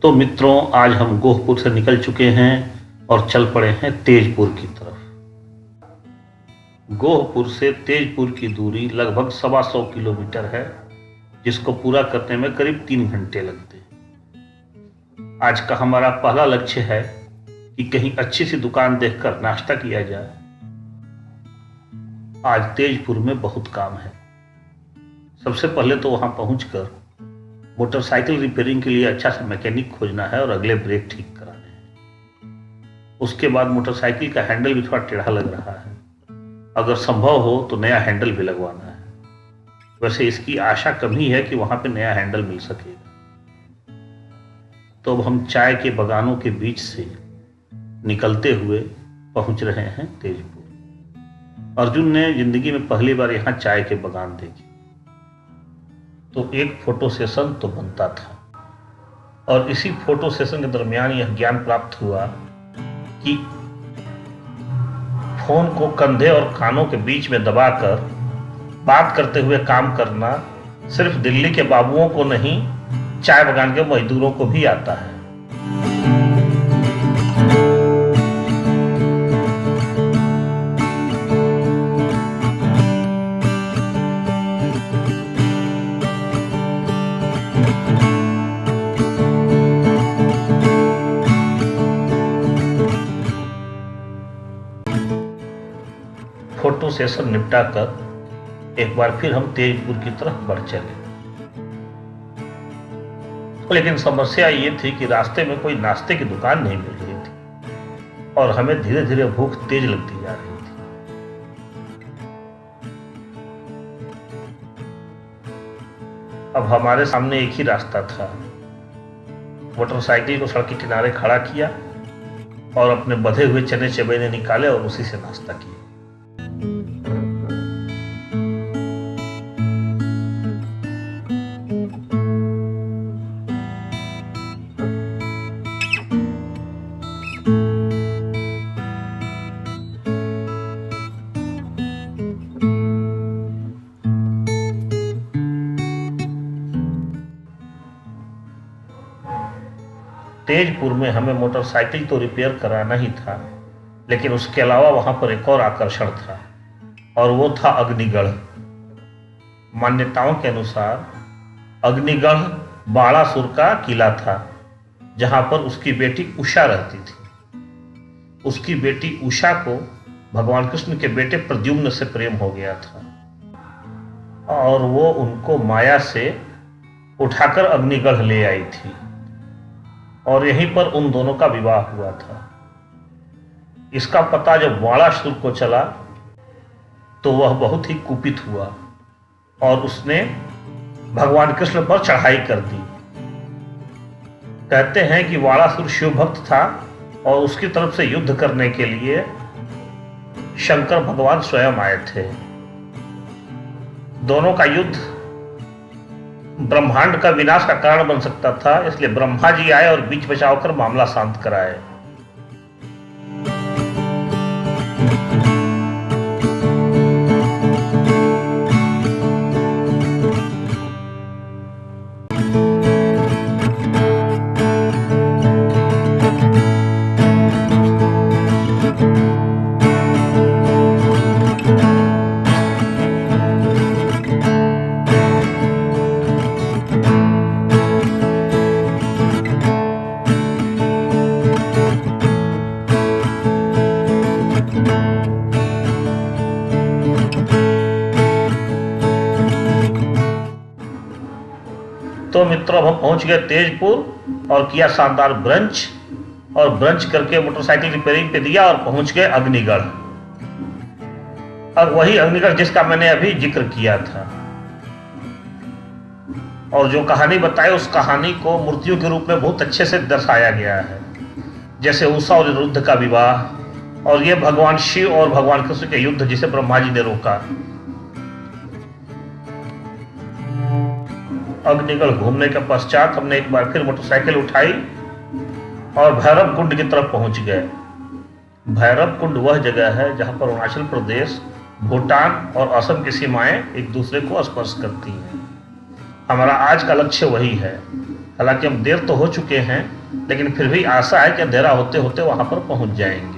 तो मित्रों, आज हम गोहपुर से निकल चुके हैं और चल पड़े हैं तेजपुर की तरफ। गोहपुर से तेजपुर की दूरी लगभग 125 किलोमीटर है, जिसको पूरा करने में करीब 3 घंटे लगते हैं। आज का हमारा पहला लक्ष्य है कि कहीं अच्छी सी दुकान देखकर नाश्ता किया जाए। आज तेजपुर में बहुत काम है। सबसे पहले तो वहां पहुंचकर मोटरसाइकिल रिपेयरिंग के लिए अच्छा सा मैकेनिक खोजना है और अगले ब्रेक ठीक कराने हैं। उसके बाद मोटरसाइकिल का हैंडल भी थोड़ा टेढ़ा लग रहा है, अगर संभव हो तो नया हैंडल भी लगवाना है। वैसे इसकी आशा कम ही है कि वहां पे नया हैंडल मिल सकेगा। तो अब हम चाय के बागानों के बीच से निकलते हुए पहुंच रहे हैं तेजपुर। अर्जुन ने जिंदगी में पहली बार यहाँ चाय के बागान देखे तो एक फोटो सेशन तो बनता था, और इसी फोटो सेशन के दरमियान यह ज्ञान प्राप्त हुआ कि फोन को कंधे और कानों के बीच में दबाकर बात करते हुए काम करना सिर्फ दिल्ली के बाबुओं को नहीं, चाय बागान के मजदूरों को भी आता है। फोटो सेशन निपटा कर एक बार फिर हम तेजपुर की तरफ बढ़ चले। लेकिन समस्या ये थी कि रास्ते में कोई नाश्ते की दुकान नहीं मिल रही थी और हमें धीरे धीरे भूख तेज लगती जा रही थी। अब हमारे सामने एक ही रास्ता था। मोटरसाइकिल को सड़क के किनारे खड़ा किया और अपने बंधे हुए चने चबेने निकाले और उसी से नाश्ता किया। तेजपुर में हमें मोटरसाइकिल तो रिपेयर कराना ही था, लेकिन उसके अलावा वहां पर एक और आकर्षण था, और वो था अग्निगढ़। मान्यताओं के अनुसार अग्निगढ़ बाणासुर का किला था, जहां पर उसकी बेटी उषा रहती थी। उसकी बेटी उषा को भगवान कृष्ण के बेटे प्रद्युम्न से प्रेम हो गया था, और वो उनको माया से उठाकर अग्निगढ़ ले आई थी, और यहीं पर उन दोनों का विवाह हुआ था। इसका पता जब बाणासुर को चला तो वह बहुत ही कुपित हुआ और उसने भगवान कृष्ण पर चढ़ाई कर दी। कहते हैं कि बाणासुर शिव भक्त था और उसकी तरफ से युद्ध करने के लिए शंकर भगवान स्वयं आए थे। दोनों का युद्ध ब्रह्मांड का विनाश का कारण बन सकता था, इसलिए ब्रह्मा जी आए और बीच बचाव कर मामला शांत कराए। तो मित्रों, हम पहुंच गए तेजपुर और किया शानदार ब्रंच, और ब्रंच करके मोटरसाइकिल रिपेयरिंग पे दिया और पहुंच गए अग्निगढ़। अब वही अग्निगढ़ जिसका मैंने अभी जिक्र किया था, और जो कहानी बताई उस कहानी को मूर्तियों के रूप में बहुत अच्छे से दर्शाया गया है, जैसे उषा और अनिरुद्ध का विवाह, और ये भगवान शिव और भगवान कृष्ण के युद्ध जिसे ब्रह्मा जी ने रोका। अग्निगढ़ घूमने के पश्चात हमने एक बार फिर मोटरसाइकिल उठाई और भैरव कुंड की तरफ पहुंच गए। भैरव कुंड वह जगह है जहां पर अरुणाचल प्रदेश, भूटान और असम की सीमाएं एक दूसरे को स्पर्श करती हैं। हमारा आज का लक्ष्य वही है। हालांकि हम देर तो हो चुके हैं, लेकिन फिर भी आशा है कि अंधेरा होते होते वहां पर पहुंच जाएंगे।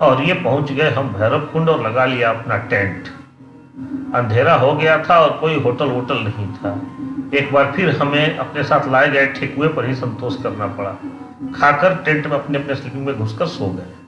और ये पहुंच गए हम भैरव कुंड और लगा लिया अपना टेंट। अंधेरा हो गया था और कोई होटल वोटल नहीं था। एक बार फिर हमें अपने साथ लाए गए ठेकुए पर ही संतोष करना पड़ा। खाकर टेंट में अपने अपने स्लीपिंग में घुसकर सो गए।